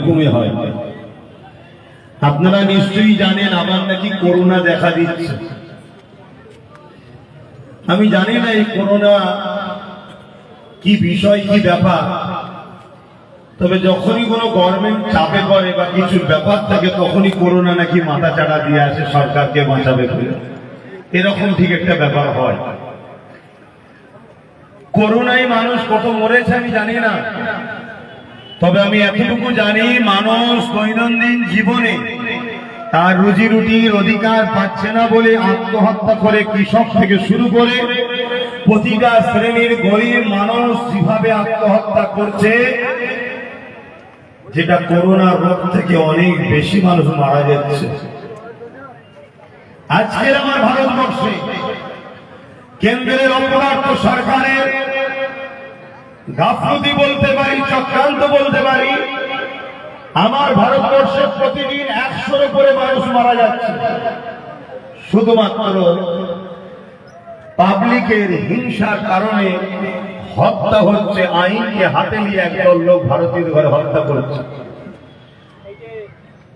হুকুমে হয়। আপনারা নিশ্চয়ই জানেন আমার নাকি করোনা দেখা দিচ্ছে। আমি জানি না এই করোনা কি বিষয়, কি ব্যাপার, তবে যখনই কোনো গভর্নমেন্ট চাপে পড়ে বা কিছু ব্যাপার থাকে তখনই করোনা নাকি মাথা চাড়া দিয়ে আসে সরকারকে বাঁচাবে বলে, এরকম ঠিক একটা ব্যাপার হয়। করোনায় মানুষ কত মরেছে আমি জানি না, তবে আমি এতটুকু জানি মানুষ দৈনন্দিন জীবনে তার রুজি রুটির অধিকার পাচ্ছে না বলে আত্মহত্যা করে, কৃষক থেকে শুরু করে প্রতিটা শ্রেণীর গরিব মানুষ যেভাবে আত্মহত্যা করছে, যেটা করোনা রোগ থেকে অনেক বেশি মানুষ মারা যাচ্ছে। আজকের আমার ভারতবর্ষে কেন্দ্রের অপরাধ সরকারের গাফলতি বলতে পারি, চক্রান্ত বলতে পারি, আমার ভারতবর্ষে প্রতিদিন 100-র উপরে মানুষ মারা যাচ্ছে শুধুমাত্র পাবলিকের হিংসার কারণে। হত্যা হচ্ছে, আইনকে হাতে নিয়ে একদল লোক ভারতীয় ঘরে হত্যা করছে।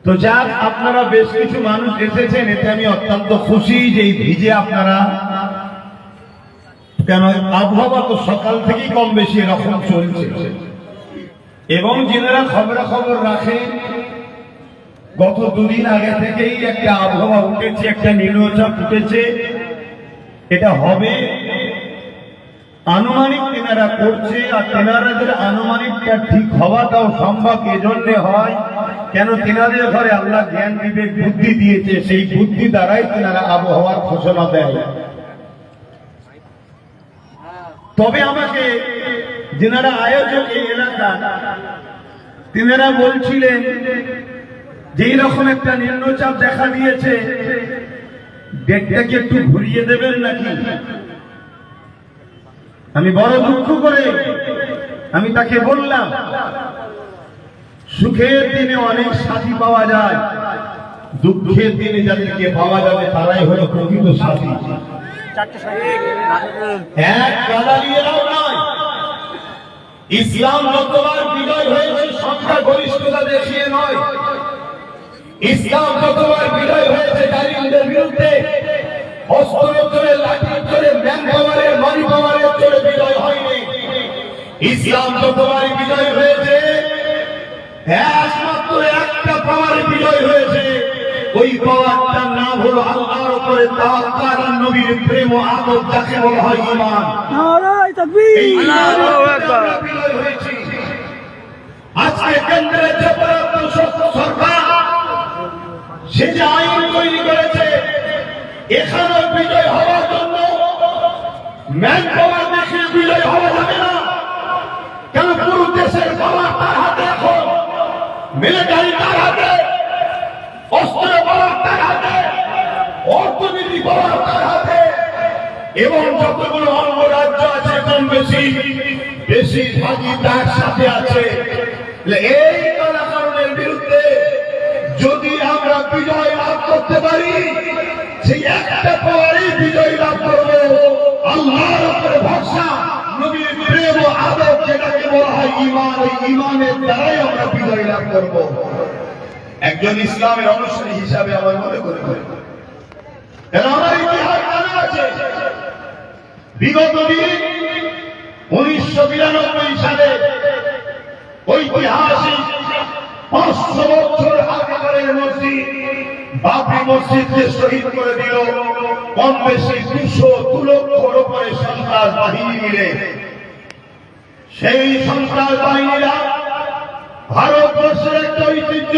তো যাক, আপনারা বেশ কিছু মানুষ এসেছেন, এতে আমি অত্যন্ত খুশি যে এই ভিজে আপনারা, কেন আবহাওয়া তো সকাল থেকেই কম বেশি এরকম চলছে, এবং যারা খবরাখবর রাখেন গত দুদিন আগে থেকেই একটা আবহাওয়া উঠেছে, একটা নিম্নচাপ উঠেছে, এটা হবে আনুমানিক তেনারা করছে। আর তেনারাদের আনুমানিকটা ঠিক হওয়াটাও সম্ভব এজন্য হয় কেন তেনাদের ঘরে আল্লাহ জ্ঞান বিবেক বুদ্ধি দিয়েছে, সেই বুদ্ধি দ্বারাই তেনারা আবহাওয়ার ঘোষণা দেয়। তবে আমাকে যেনারা আয়োজক এই এলাকা, তেনারা বলছিলেন যে এইরকম একটা নিম্নচাপ দেখা দিয়েছে, ডেটটাকে একটু ঘুরিয়ে দেবেন নাকি। আমি বড় দুঃখ করে আমি তাকে বললাম, সুখের দিনে অনেক সাথী পাওয়া যায়, দুঃখের দিনে যাদেরকে পাওয়া যাবে তারাই হলো প্রকৃত সাথী। এক গালালিয়েরাও নয়। ইসলাম যতবার বিজয় হয়েছে সংখ্যা গরিষ্ঠতা দেখিয়ে নয়, ইসলাম যতবার বিজয় হয়েছে জালিমদের বিরুদ্ধে অস্ত্রের জোরে, লাঠির জোরে, ম্যান পাওয়ারের, মানি পাওয়ারের জোরে বিজয় হয়নি। ইসলাম যতবার বিজয় হয়েছে একমাত্র একটা পাওয়ারে বিজয় হয়েছে, ওই পাওয়ারটার নাম হলো আল্লাহর উপরে তাওয়াক্কুল আর নবীর প্রেম ও আদব, যাকে বলা হয় ঈমান। নারায়ে তাকবীর, আল্লাহু আকবার। আজকে কেন্দ্রের যে সরকার, সে যে আইন তৈরি করেছে, এখানে বিজয় হওয়ার জন্য ম্যান পাওয়ার দেশে বিজয় হওয়া যাবে না। কেন পুরো দেশের পাওয়ার তার হাতে, এখন মিলিটারি তার হাতে, অস্ত্র পাওয়ার তার হাতে, অর্থনীতি পাওয়ার তার হাতে, এবং যতগুলো অঙ্গরাজ্য আছে কম বেশি বেশিরভাগই তার সাথে আছে। এই কারণের বিরুদ্ধে যদি আমরা বিজয় লাভ করতে পারি, সেই একটা পাওয়ারই বিজয় লাভ করবো, আল্লাহর উপরে ভরসা, নবীর প্রেম ও আদব, যেটাকে বলা হয় ঈমান। ওই ঈমানের দ্বারাই আমরা বিজয় লাভ করব। একজন ইসলামের অনুসারী হিসাবে আমার মনে করে, আমার ইতিহাস জানা আছে, বিগত দিন 1992 সালে ঐতিহাসিক 500 বছর আগেকারের মসজিদ বাবরি মসজিদকে শহীদ করে দিল কম বেশি 200 লক্ষর উপরে সন্ত্রাস বাহিনী মিলে। সেই সন্ত্রাস বাহিনীরা ভারতবর্ষের একটা ঐতিহ্য,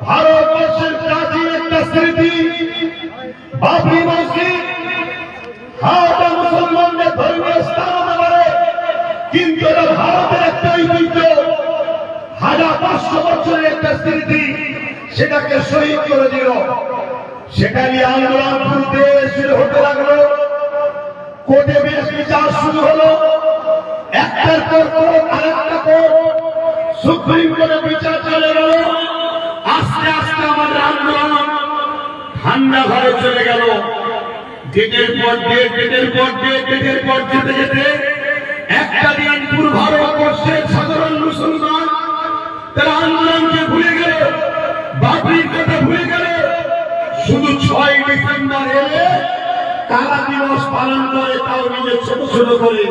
ভারতবর্ষের প্রাচীন একটা স্মৃতি বাবরি মসজিদ, হাজার মুসলমানদের ধর্মীয় স্থান হতে পারে, কিন্তু এটা ভারতের একটা ঐতিহ্য, 1500 বছরের একটা স্মৃতি, সেটাকে শহীদ করে দিল। সেটা নিয়ে আন্দোলন ঘুরতে শুরু হতে লাগলো, কোর্টে বেশ বিচার শুরু হলো, একটার পর কোর্ট, আরেকটা কোর্ট, সুপ্রিম কোর্টে বিচার চলে গেল। আস্তে আস্তে আমাদের আন্দোলন ঠান্ডা ঘরে চলে গেল। ডেটের পর ডেট, ডেটের পর ডেট, ডেটের পর যেতে যেতে একটা দিন পুরো ভারতবর্ষের সাধারণ মুসলমান তারা আন্দোলনকে ভুলে গেল, বাবরির কথা ভুলে গেল। শুধু 6 ডিসেম্বর এলে কারা দিবস পালন করে, তাও নিজে ছোট ছোট করে।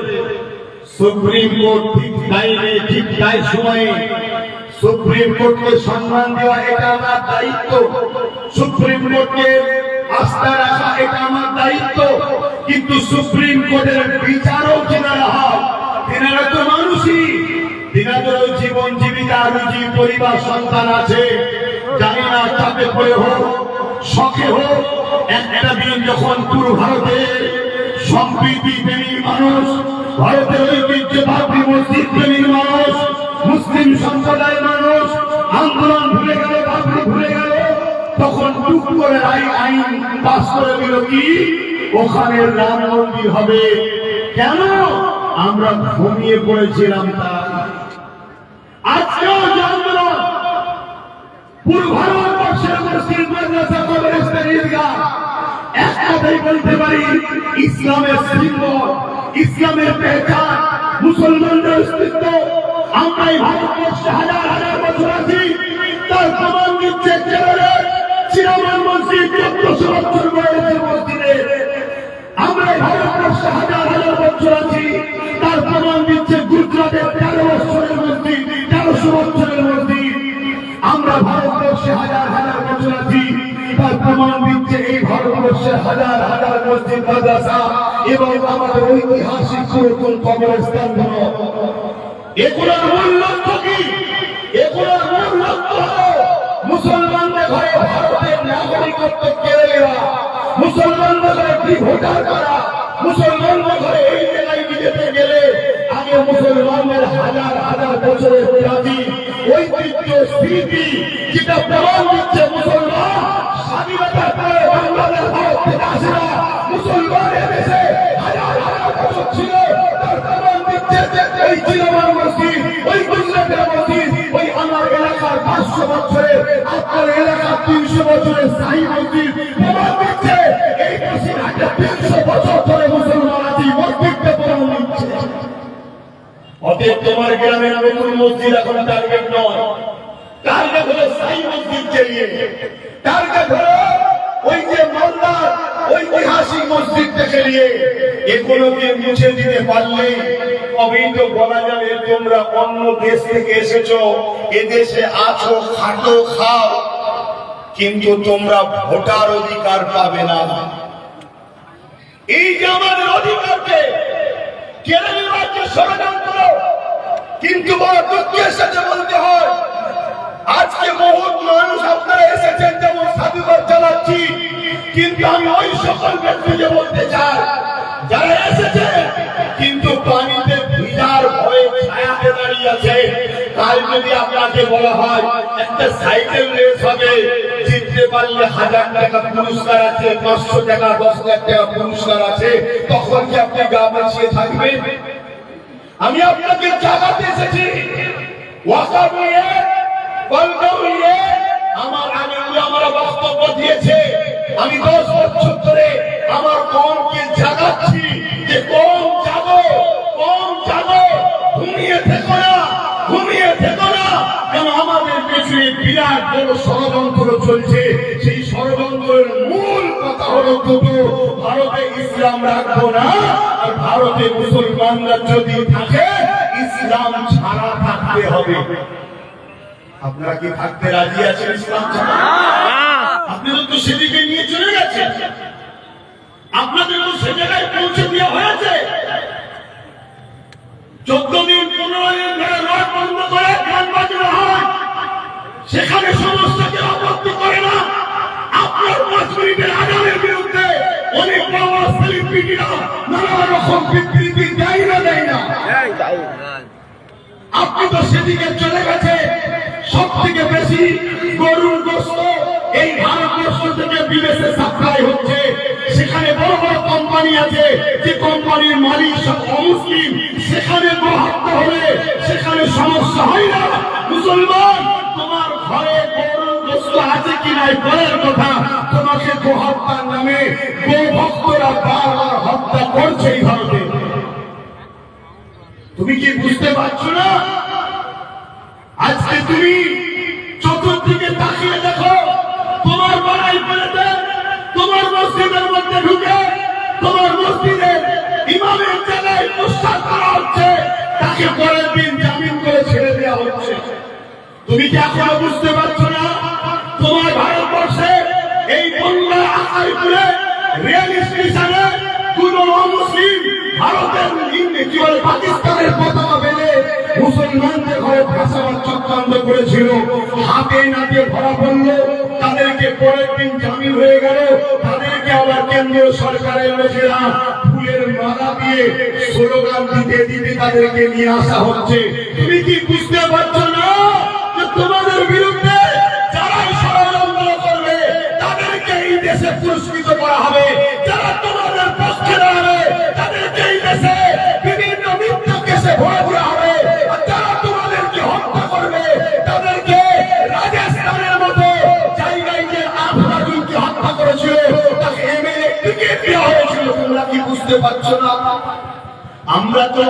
সুপ্রিম কোর্ট ঠিক টাইমে ঠিক তাই সময়ে সুপ্রিম কোর্টকে সম্মান দেওয়া এটা আমার দায়িত্ব, সুপ্রিম কোর্টকে আস্থা রাখা এটা আমার দায়িত্ব। কিন্তু সুপ্রিম কোর্টের বিচারও যেনারা হয়, তেনারা তো মানুষই, তেনাদেরও জীবন জীবিকা রুজি পরিবার সন্তান আছে। জানি না চাপে পড়ে হোক শখে হোক, একটা দিন যখন পুরো ভারতের সম্প্রীতি প্রেমী মানুষ, ভারতের ঐতিহ্যবাহী মসজিদ প্রেমী মানুষ, মুসলিম সম্প্রদায়ের মানুষ আন্দোলন ভুলে গেল, বাবরি ভুলে গেল, তখন টুক করে আইন পাস করে দিল কি ওখানে রাম মন্দির হবে। কেন? আমরা ঘুমিয়ে পড়েছিলাম। তাই আজকেও যে আন্দোলন পুরো ভারতবর্ষের মুসলিম মাদ্রাসা কবরস্থান ঈদগাহ, এক কথাই বলতে পারি ইসলামের সিম্বল, ইসলামের পেহচান, মুসলমানদের অস্তিত্ব। আমরা এই ভারতবর্ষে হাজার হাজার বছর আছি, তার প্রমাণ দিচ্ছে কেরলের চিরামান মসজিদ 1400 বছর বয়সের মসজিদে। আমরা এই ভারতবর্ষে হাজার হাজার বছর আছি, তার প্রমাণ দিচ্ছে গুজরাটের 13 বছরের মসজিদ, 1300 বছরের মসজিদ। আমরা ভারতবর্ষে হাজার হাজার বছর আছি, তার প্রমাণ দিচ্ছে এই ভারতবর্ষে হাজার হাজার মসজিদ মাদ্রাসা এবং আমাদের ঐতিহাসিক পুরাতন কবরস্থানগুলো। এগুলোর মূল লক্ষ্য কি? এগুলোর মূল লক্ষ্য হলো মুসলমানদের ঘরে ভারতের নাগরিকত্ব কেড়ে নেওয়া, মুসলমানদের ঘরে কি ভোটার করা, মুসলমানদের ঘরে এই জায়গায় বিজেপি গেলে আগে মুসলমানদের হাজার হাজার বছরের প্রাচীন ঐতিহ্য স্মৃতি যেটা প্রমাণ দিচ্ছে মুসলমান স্বাধীনতার পরে বাংলাদেশ ভারত থেকে আসে না, মুসলমানের দেশে হাজার হাজার বছর ছিল, তার প্রমাণ দিচ্ছে যে ওই চিরামান মসজিদ, ওই গুজরাটের মসজিদ, ওই আমার এলাকার 500 বছরের, আপনার এলাকার 300 বছরের স্থায়ী মসজিদ প্রমাণ দিচ্ছে এই বসিরহাটে 300 বছর ধরে মুসলমান আছি, মসজিদকে প্রমাণ দিচ্ছে। অতএব তোমার গ্রামের নতুন মসজিদ এখন টার্গেট নয়, টার্গেট হলো স্থায়ী মসজিদ চাইয়ে, টার্গেট হলো ওই যে মালদার ঐতিহাসিক মসজিদ থেকে নিয়ে এগুলোকে মুছে দিতে পারলে তবেই তো বলা যাবে তোমরা অন্য দেশ থেকে এসেছো, এদেশে আছো, খাটো, খাও, কিন্তু তোমরা ভোটার অধিকার পাবে না। এই যে আমাদের অধিকারকে কেড়ে নেওয়ার যে ষড়যন্ত্র, কিন্তু বড় দুঃখের সাথে বলতে হয় আজকে বহুত মানুষ আপনারা এসেছেন যেমন সাধুবাদ জানাচ্ছি, কিন্তু আমি ওই সকল ব্যক্তিকে বলতে চাই যারা এসেছে কিন্তু পানিতে ভিজার ভয়ে ছায়াতে দাঁড়িয়ে আছে। কাল যদি আপনাকে বলা হয় একটা সাইকেল রেস হবে, জিততে পারলে 1000 টাকা পুরস্কার আছে, 500 টাকা 10 লাখ টাকা পুরস্কার আছে, তখন কি আপনি গা বাঁচিয়ে থাকবেন? আমি আপনাকে জাগাতে এসেছি, ওয়াকাব নিয়ে আমার আগে আমরা বক্তব্য দিয়েছে, আমি 10 বছর ধরে আমার কমকে জাগাচ্ছি যে কম জাগো, কম জাগো, ঘুমিয়ে থেকো না, ঘুমিয়ে থেকো না, কেন আমাদের পেছনে বিরাট বড় ষড়যন্ত্র চলছে। সেই ষড়যন্ত্রের মূল কথা হলো দুটো, ভারতে ইসলাম রাখবো না, আর ভারতে মুসলমানরা যদি থাকে ইসলাম ছাড়া থাকতে হবে। আপনারা কি থাকতে রাজি আছেন ইসলাম ছাড়া? আপনারা তো সেদিকে নিয়ে চলে গেছেন, আপনাদের তো সে জায়গায় পৌঁছে দেওয়া হয়েছে। 14 দিন 15 দিন ধরে রড বন্ধ করে গান বাজানো হয়, সেখানে সমস্যাকে আপত্তি করে না। আপনার 5 মিনিটের আজানের বিরুদ্ধে অনেক বড় সেলিব্রিটিরা নানা রকম বিবৃতি দেয় না, দেয় না। আপনি তো সেদিকে চলে গেছে। সব থেকে বেশি গরুর গোশত এই ভারতবর্ষ থেকে বিদেশে সাপ্লাই হচ্ছে, সেখানে বড় বড় কোম্পানি আছে, যে কোম্পানির মালিক সব অমুসলিম, সেখানে গোহত্যা হলে সেখানে সমস্যা হয় না। মুসলমান তোমার ঘরে গরুর গোশত আছে কিনা পরের কথা, তোমাকে গোহত্যার নামে গোভক্তরা বারবার হত্যা করছে এই ভারতে। তুমি কি বুঝতে পারছো না? আজকে তুমি চতুর্দিকে তাকিয়ে দেখো, তোমার বাড়াই পেলেতে তোমার মসজিদের মধ্যে ঢুকে তোমার মসজিদের ইমামের জায়গায় প্রস্তাব করা হচ্ছে, তাকে পরের দিন জামিন করে ছেড়ে দেওয়া হচ্ছে। তুমি কি এখনো বুঝতে পারছো না তোমার ভারতবর্ষে এই বন্যা আকাইপুরে রেল স্টেশনে দুটো মুসলিম ভারতের কি বলে পাকিস্তানের পতাকা বেঁধে মুসলমানদের ঘরে ভাষাবার চক্রান্ত করেছিল, হাতে নাতে ধরা পড়লো, তাদেরকে পরের দিন জামিন হয়ে গেল, তাদেরকে আবার কেন্দ্রীয় সরকারের লোকেরা ফুলের মালা দিয়ে স্লোগান দিতে দিতে তাদেরকে নিয়ে আসা হচ্ছে। তুমি কি বুঝতে পারছো না যে তোমাদের বিরুদ্ধে যারাই ষড়যন্ত্র করবে তাদেরকে এই দেশে পুরস্কৃত করা হবে, যারা তোমাদের পক্ষে দাঁড়াবে তাদেরকে এই দেশে বিভিন্ন মিথ্যা কেসে ভরে দেওয়া হবে, আর যারা তোমাদেরকে হত্যা করবে তাদেরকে রাজস্থানের মতো জায়গায় যে আফরাজুলকে হত্যা করেছিল তাকে এমএলএ টিকিট দেওয়া হয়েছিল। তোমরা কি বুঝতে পারছো না? আমরা তো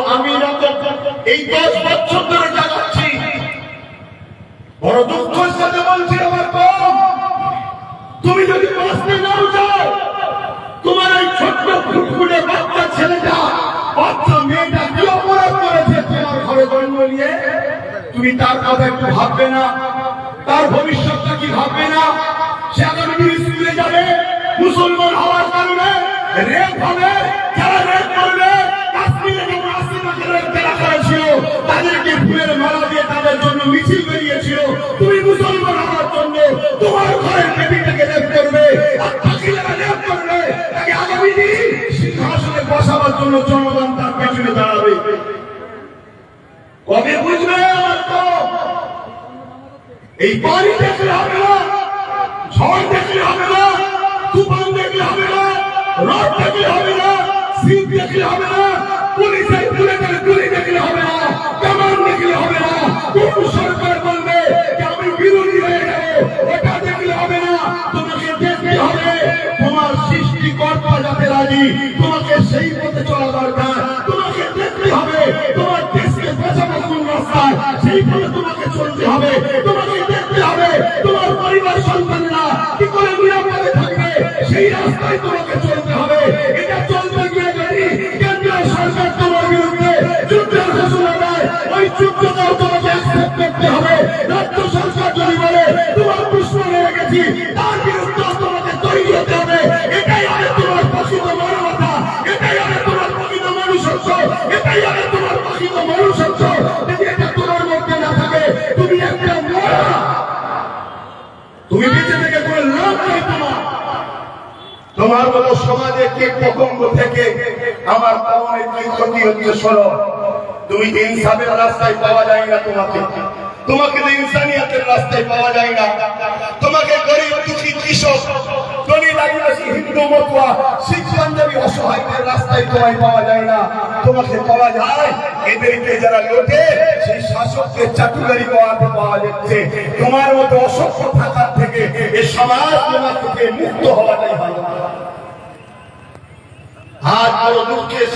এই 10 বছর ধরে জানাচ্ছি, বড় দুঃখের সাথে বলছি আমার কম, তুমি যদি বাঁচতে নাও চাও, তোমার এই ছোট্ট ফুটফুটে বাচ্চা ছেলেটা বাচ্চা মেয়েটা কি অপরাধ করেছে তোমার ঘরে জন্ম নিয়ে, তুমি তার কথা একটু ভাববে না? তার ভবিষ্যৎটা কি ভাববে না? সে আগামী দিন স্কুলে যাবে, মুসলমান হওয়ার কারণে রেপ হবে, যারা রেপ করবে কাশ্মীরে যেমন আসিমাকে যারা করেছিল তাদেরকে ফুলের মালা দিয়ে তাদের জন্য মিছিল বেরিয়েছিল, তুমি মুসলমান হওয়ার জন্য তোমার ঘরের বেটিটাকে রেপ করবে, আর তাকে যারা রেপ করবে তাকে আগামী দিন সিংহাসনে বসাবার জন্য জনগণ তার পেছনে দাঁড়াবে। কবে বুঝবে আমার তো? এই পানি দেখলে হবে না, ঝড় দেখলে হবে না, তুফান দেখলে হবে না, রড দেখলে হবে না, শীত দেখলে হবে না, পুলিশের গুলি দেখলে হবে না, কামান দেখলে হবে না, কোন সরকার বলবে যে আমি বিরোধী হয়ে যাবো ওটা দেখলে হবে না, তোমাকে দেখতে হবে তোমার সৃষ্টিকর্তা যাতে রাজি, তোমাকে সেই পথে চলা দরকার, তোমাকে দেখতে হবে তোমার দেশকে বাঁচানোর কোন রাস্তায় সেই পথে তোমাকে চলতে হবে, তোমাকে দেখতে হবে তোমার পরিবার সন্তানরা কি করে নিরাপদে থাকবে সেই রাস্তায় তোমাকে চলতে হবে। এটা চলতে গিয়ে যদি কেন্দ্রীয় সরকার তোমার বিরুদ্ধে যুদ্ধের ঘোষণা দেয়, ওই যুদ্ধটাও তোমাকে অ্যাকসেপ্ট করতে হবে। রাজ্য সরকার যদি বলে তোমার দুশ্মন হয়ে গেছি, তার বিরুদ্ধে তোমাকে তৈরি হতে হবে। এটাই হবে তোমার প্রকৃত মানবতা, এটাই হবে তোমার প্রকৃত মনুষ্যত্ব, এটাই হবে তোমার প্রকৃত মনুষ্যত্ব। যদি এটা তোমার মধ্যে না থাকে তুমি একটা মরা, তুমি বেঁচে থেকে কোনো লাভ নেই। তোমার মতো সমাজে কে প্রকম্প থেকে আমার কমের কি ক্ষতি হচ্ছে শোনো। তুমি ইনসাফের রাস্তায় পাওয়া যায় না, তোমাকে তো ইনসানিয়াতের রাস্তায় পাওয়া যায় না, তোমাকে গরিব দুঃখী কৃষক ধনী আদিবাসী হিন্দু মতুয়া শিখ পাঞ্জাবি অসহায়দের রাস্তায় তোমায় পাওয়া যায় না, তোমাকে পাওয়া যায় এদেরকে যারা লোটে সেই শাসককে চাটুকারি করাতে পাওয়া যাচ্ছে। তোমার মতো অসভ্য থাকার থেকে এই সমাজ তোমার থেকে মুক্ত হওয়াটাই ভালো। আজ বড় দুঃখের